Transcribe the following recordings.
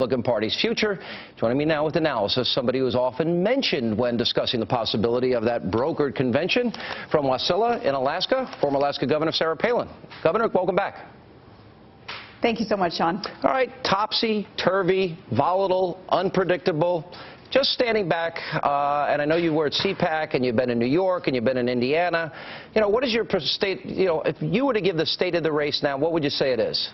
Republican Party's future. Joining me now with analysis, somebody who is often mentioned when discussing the possibility of that brokered convention from Wasilla in Alaska, former Alaska Governor Sarah Palin. Governor, welcome back. Thank you so much, Sean. All right, topsy-turvy, volatile, unpredictable. Just standing back, and I know you were at CPAC, and you've been in New York, and you've been in Indiana. You know, what is your state, if you were to give the state of the race now, what would you say it is?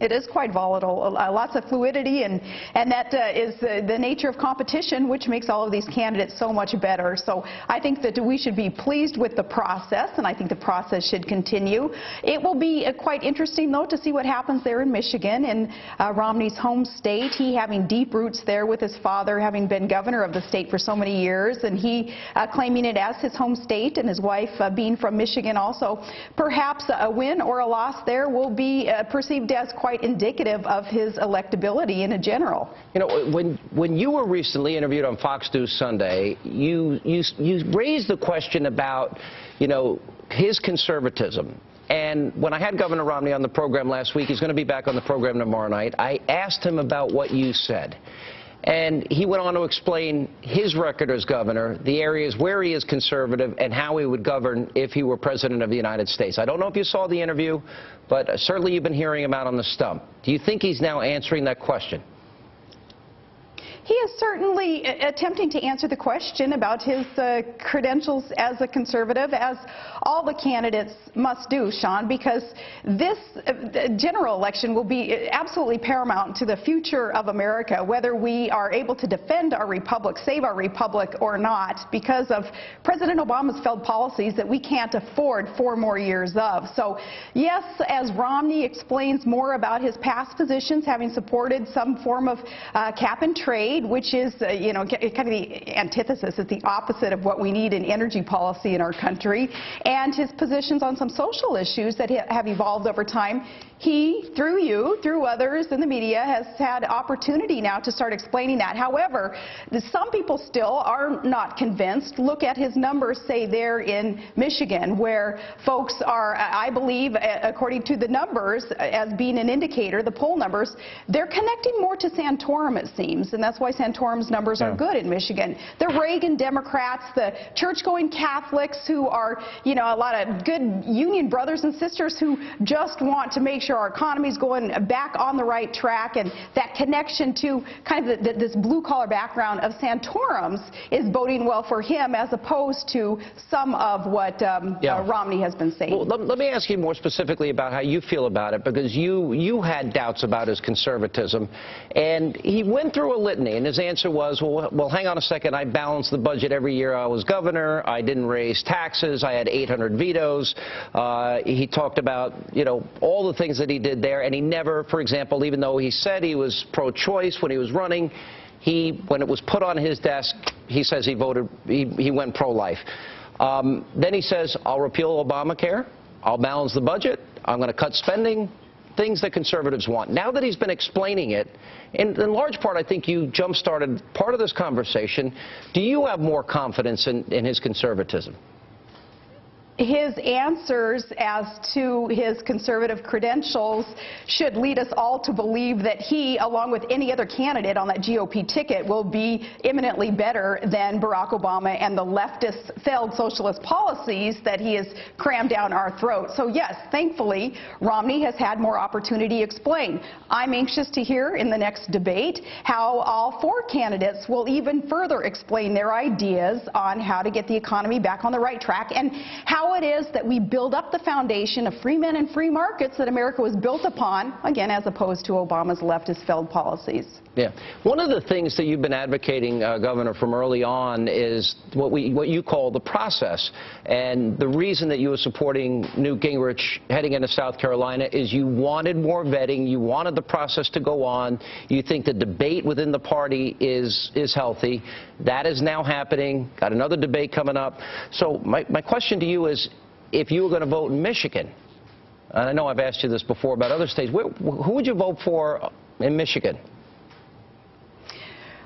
It is quite volatile, lots of fluidity, and that is the nature of competition, which makes all of these candidates so much better. So I think that we should be pleased with the process, and I think the process should continue. It will be quite interesting, though, to see what happens there in Michigan, in Romney's home state. He having deep roots there with his father, having been governor of the state for so many years, and he claiming it as his home state, and his wife being from Michigan also. Perhaps a win or a loss there will be perceived as quite indicative of his electability in a general. You know, when you were recently interviewed on Fox News Sunday, you raised the question about, his conservatism. And when I had Governor Romney on the program last week, he's going to be back on the program tomorrow night, I asked him about what you said. And he went on to explain his record as governor, the areas where he is conservative, and how he would govern if he were president of the United States. I don't know if you saw the interview, but certainly you've been hearing him out on the stump. Do you think he's now answering that question? He is certainly attempting to answer the question about his credentials as a conservative, as all the candidates must do, Sean, because this general election will be absolutely paramount to the future of America, whether we are able to defend our republic, save our republic or not, because of President Obama's failed policies that we can't afford 4 more years of. So, yes, as Romney explains more about his past positions, having supported some form of cap and trade, which is, kind of the antithesis, it's the opposite of what we need in energy policy in our country, and his positions on some social issues that have evolved over time. He, through you, through others in the media, has had opportunity now to start explaining that. However, some people still are not convinced. Look at his numbers, say, there in Michigan, where folks are, I believe, according to the numbers, as being an indicator, the poll numbers, they're connecting more to Santorum, it seems, and that's why Santorum's numbers are good in Michigan. The Reagan Democrats, the church-going Catholics who are, a lot of good union brothers and sisters who just want to make sure our economy is going back on the right track, and that connection to kind of this blue-collar background of Santorum's is boding well for him, as opposed to some of what Romney has been saying. Well, let me ask you more specifically about how you feel about it, because you had doubts about his conservatism, and he went through a litany, and his answer was, well, hang on a second, I balanced the budget every year I was governor, I didn't raise taxes, I had 800 vetoes. He talked about, all the things that he did there, and he never, for example, even though he said he was pro-choice when he was running, when it was put on his desk, he says he went pro-life. Then he says, I'll repeal Obamacare, I'll balance the budget, I'm going to cut spending, things that conservatives want. Now that he's been explaining it, in large part, I think you jump-started part of this conversation. Do you have more confidence in his conservatism? His answers as to his conservative credentials should lead us all to believe that he, along with any other candidate on that GOP ticket, will be eminently better than Barack Obama and the leftist failed socialist policies that he has crammed down our throats. So yes, thankfully, Romney has had more opportunity to explain. I'm anxious to hear in the next debate how all 4 candidates will even further explain their ideas on how to get the economy back on the right track, and how it is that we build up the foundation of free men and free markets that America was built upon, again, as opposed to Obama's leftist failed policies. Yeah. One of the things that you've been advocating, Governor, from early on is what you call the process. And the reason that you were supporting Newt Gingrich heading into South Carolina is you wanted more vetting, you wanted the process to go on, you think the debate within the party is healthy. That is now happening. Got another debate coming up. So my question to you is, if you were going to vote in Michigan, and I know I've asked you this before about other states, who would you vote for in Michigan?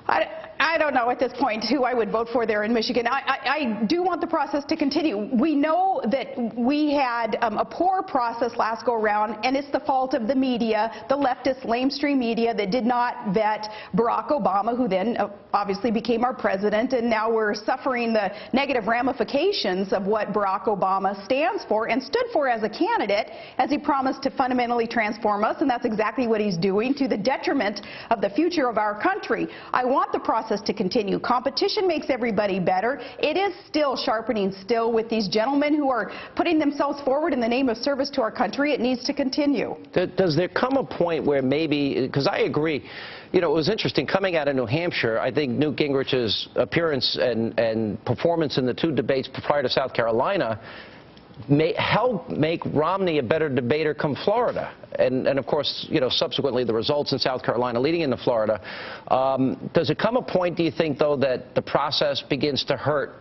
I I don't know at this point who I would vote for there in Michigan. I do want the process to continue. We know that we had a poor process last go around, and it's the fault of the media, the leftist lamestream media that did not vet Barack Obama, who then obviously became our president, and now we're suffering the negative ramifications of what Barack Obama stands for and stood for as a candidate, as he promised to fundamentally transform us, and that's exactly what he's doing, to the detriment of the future of our country. I want the process to continue. Competition makes everybody better. It is still sharpening still with these gentlemen who are putting themselves forward in the name of service to our country. It needs to continue. Does there come a point where maybe, because I agree, you know, it was interesting coming out of New Hampshire. I think Newt Gingrich's appearance and performance in the two debates prior to South Carolina may help make Romney a better debater come Florida. And of course, you know, subsequently the results in South Carolina leading into Florida. Does it come a point, do you think, though, that the process begins to hurt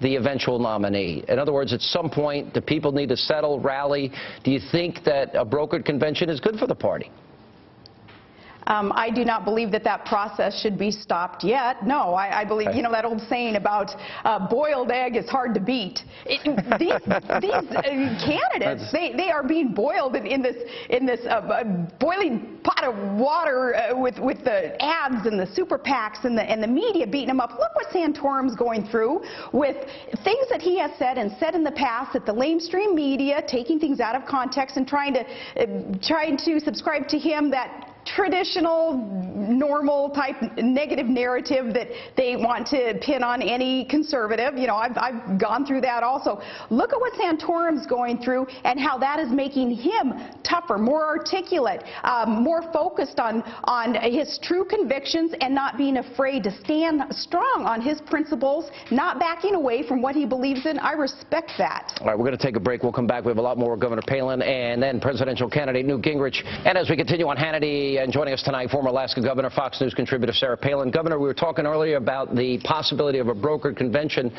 the eventual nominee? In other words, at some point, the people need to settle, rally. Do you think that a brokered convention is good for the party? I do not believe that that process should be stopped yet. No, I believe, you know, that old saying about boiled egg is hard to beat. These candidates, they are being boiled in this boiling pot of water with the ads and the super PACs and the media beating them up. Look what Santorum's going through with things that he has said and said in the past, that the lamestream media taking things out of context and trying to subscribe to him that traditional, normal type negative narrative that they want to pin on any conservative. You know, I've gone through that also. Look at what Santorum's going through and how that is making him tougher, more articulate, more focused on his true convictions and not being afraid to stand strong on his principles, not backing away from what he believes in. I respect that. All right, we're going to take a break. We'll come back. We have a lot more with Governor Palin and then presidential candidate Newt Gingrich. And as we continue on Hannity, and joining us tonight, former Alaska Governor, Fox News contributor Sarah Palin. Governor, we were talking earlier about the possibility of a brokered convention.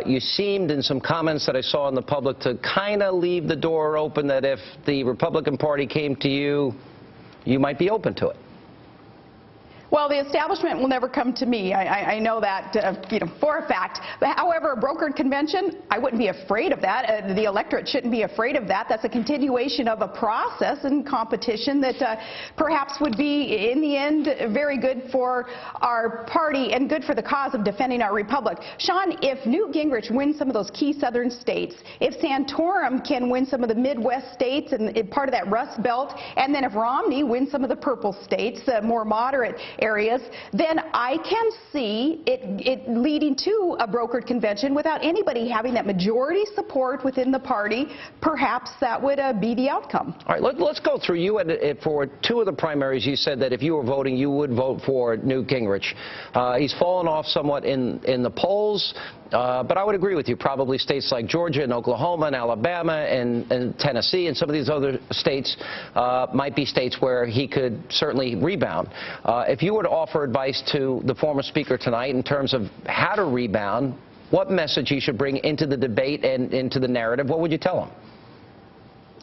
You seemed in some comments that I saw in the public to kind of leave the door open that if the Republican Party came to you, you might be open to it. Well, the establishment will never come to me. I know that you know, for a fact. But however, a brokered convention, I wouldn't be afraid of that. The electorate shouldn't be afraid of that. That's a continuation of a process and competition that perhaps would be, in the end, very good for our party and good for the cause of defending our republic. Sean, if Newt Gingrich wins some of those key southern states, if Santorum can win some of the Midwest states and part of that Rust Belt, and then if Romney wins some of the purple states, more moderate areas, then I can see it leading to a brokered convention without anybody having that majority support within the party. Perhaps that would be the outcome. All right, let's go through. You had, for two of the primaries, you said that if you were voting, you would vote for Newt Gingrich. He's fallen off somewhat in the polls. But I would agree with you. Probably states like Georgia and Oklahoma and Alabama and Tennessee and some of these other states might be states where he could certainly rebound. If you were to offer advice to the former speaker tonight in terms of how to rebound, what message he should bring into the debate and into the narrative, what would you tell him?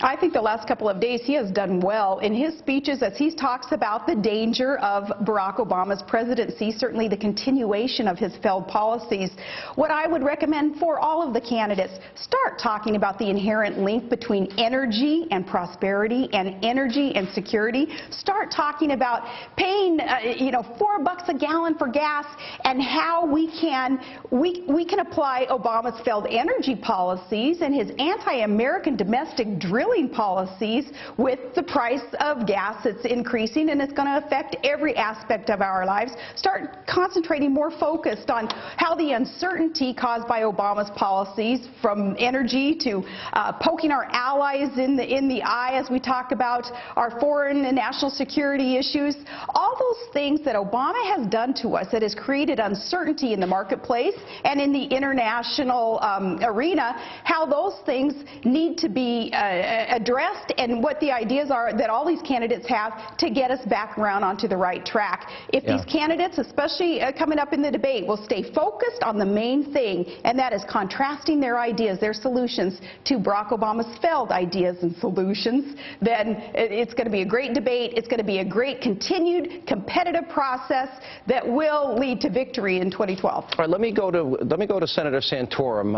I think the last couple of days he has done well in his speeches as he talks about the danger of Barack Obama's presidency, certainly the continuation of his failed policies. What I would recommend for all of the candidates, start talking about the inherent link between energy and prosperity and energy and security. Start talking about paying you know, $4 a gallon for gas and how we can apply Obama's failed energy policies and his anti-American domestic drilling policies with the price of gas that's increasing, and it's going to affect every aspect of our lives. Start concentrating more focused on how the uncertainty caused by Obama's policies, from energy to poking our allies in the eye as we talk about our foreign and national security issues. All those things that Obama has done to us that has created uncertainty in the marketplace and in the international arena, how those things need to be addressed and what the ideas are that all these candidates have to get us back around onto the right track. If these candidates, especially coming up in the debate, will stay focused on the main thing, and that is contrasting their ideas, their solutions to Barack Obama's failed ideas and solutions, then it's going to be a great debate. It's going to be a great continued competitive process that will lead to victory in 2012. All right, let me go to Senator Santorum.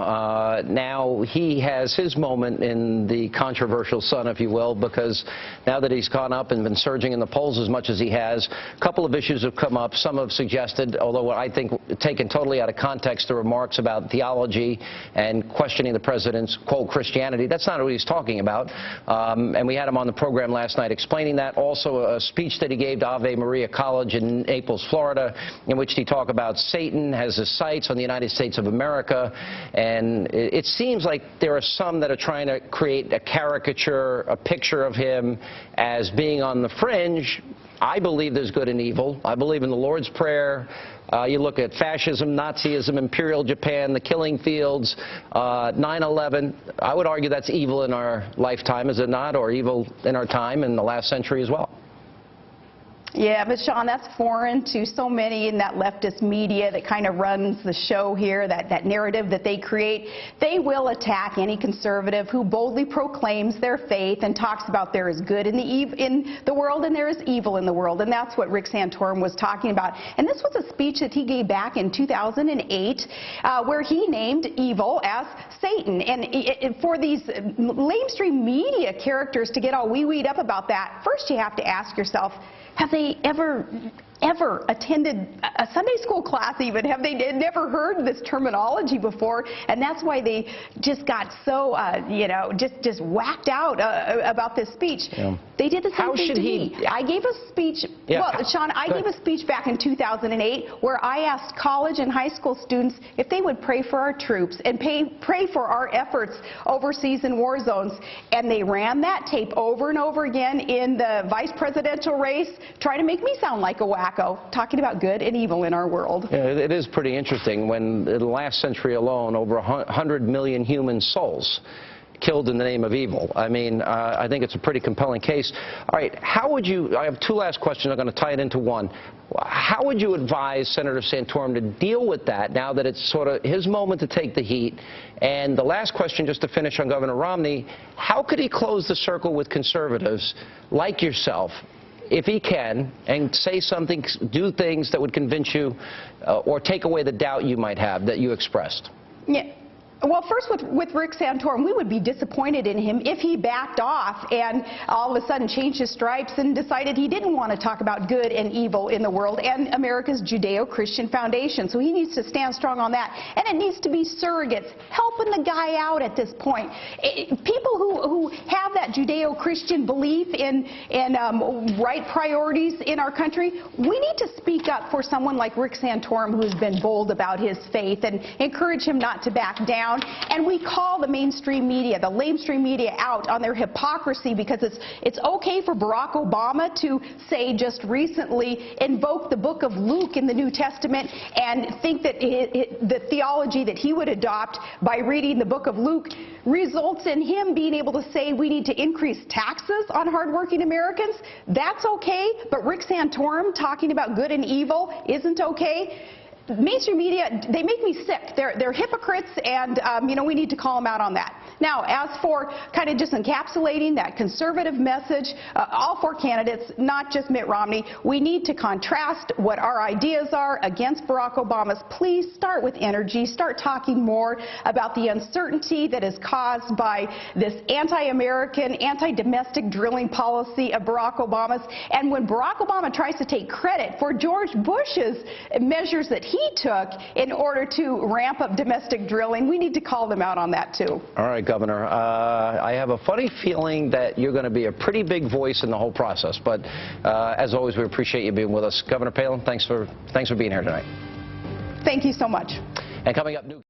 Now he has his moment in the controversial sun, if you will, because now that he's gone up and been surging in the polls as much as he has, a couple of issues have come up. Some have suggested, although I think taken totally out of context, the remarks about theology and questioning the president's, quote, Christianity. That's not what he's talking about. And we had him on the program last night explaining that. Also a speech that he gave to Ave Maria College in Naples, Florida, in which he talked about Satan has his sights on the United States of America. And it seems like there are some that are trying to create a caricature, a picture of him as being on the fringe. I believe there's good and evil. I believe in the Lord's Prayer. You look at fascism, Nazism, Imperial Japan, the killing fields, 9/11. I would argue that's evil in our lifetime, is it not? Or evil in our time in the last century as well. Yeah, but Sean, that's foreign to so many in that leftist media that kind of runs the show here, that narrative that they create. They will attack any conservative who boldly proclaims their faith and talks about there is good in the world and there is evil in the world. And that's what Rick Santorum was talking about. And this was a speech that he gave back in 2008 where he named evil as Satan. And for these lamestream media characters to get all wee-weed up about that, first you have to ask yourself, have they ever attended a Sunday school class even? Have they never heard this terminology before? And that's why they just got so, just whacked out about this speech. Yeah. They did the same thing to me. I gave a speech, Sean, I gave a speech back in 2008 where I asked college and high school students if they would pray for our troops and pray for our efforts overseas in war zones. And they ran that tape over and over again in the vice presidential race, trying to make me sound like a wacko, talking about good and evil in our world. Yeah, it is pretty interesting when in the last century alone, over 100 million human souls killed in the name of evil. I mean, I think it's a pretty compelling case. All right, how would you, I have two last questions, I'm going to tie it into one. How would you advise Senator Santorum to deal with that now that it's sort of his moment to take the heat? And the last question, just to finish on Governor Romney, how could he close the circle with conservatives like yourself, if he can, and say something, do things that would convince you or take away the doubt you might have that you expressed? Yeah. Well, first with Rick Santorum, we would be disappointed in him if he backed off and all of a sudden changed his stripes and decided he didn't want to talk about good and evil in the world and America's Judeo-Christian foundation. So he needs to stand strong on that. And it needs to be surrogates helping the guy out at this point. People who have that Judeo-Christian belief in right priorities in our country, we need to speak up for someone like Rick Santorum, who's been bold about his faith, and encourage him not to back down. And we call the mainstream media, the lamestream media, out on their hypocrisy, because it's okay for Barack Obama to say just recently invoke the book of Luke in the New Testament and think that the theology that he would adopt by reading the book of Luke results in him being able to say we need to increase taxes on hardworking Americans. That's okay, but Rick Santorum talking about good and evil isn't okay. Mainstream media, they make me sick. They're hypocrites, and we need to call them out on that. Now, as for kind of just encapsulating that conservative message, all four candidates, not just Mitt Romney, we need to contrast what our ideas are against Barack Obama's. Please start with energy. Start talking more about the uncertainty that is caused by this anti-American, anti-domestic drilling policy of Barack Obama's. And when Barack Obama tries to take credit for George Bush's measures that he took in order to ramp up domestic drilling, we need to call them out on that too. All right, Governor. I have a funny feeling that you're going to be a pretty big voice in the whole process, but as always, we appreciate you being with us. Governor Palin, thanks for being here tonight. Thank you so much. And coming up, new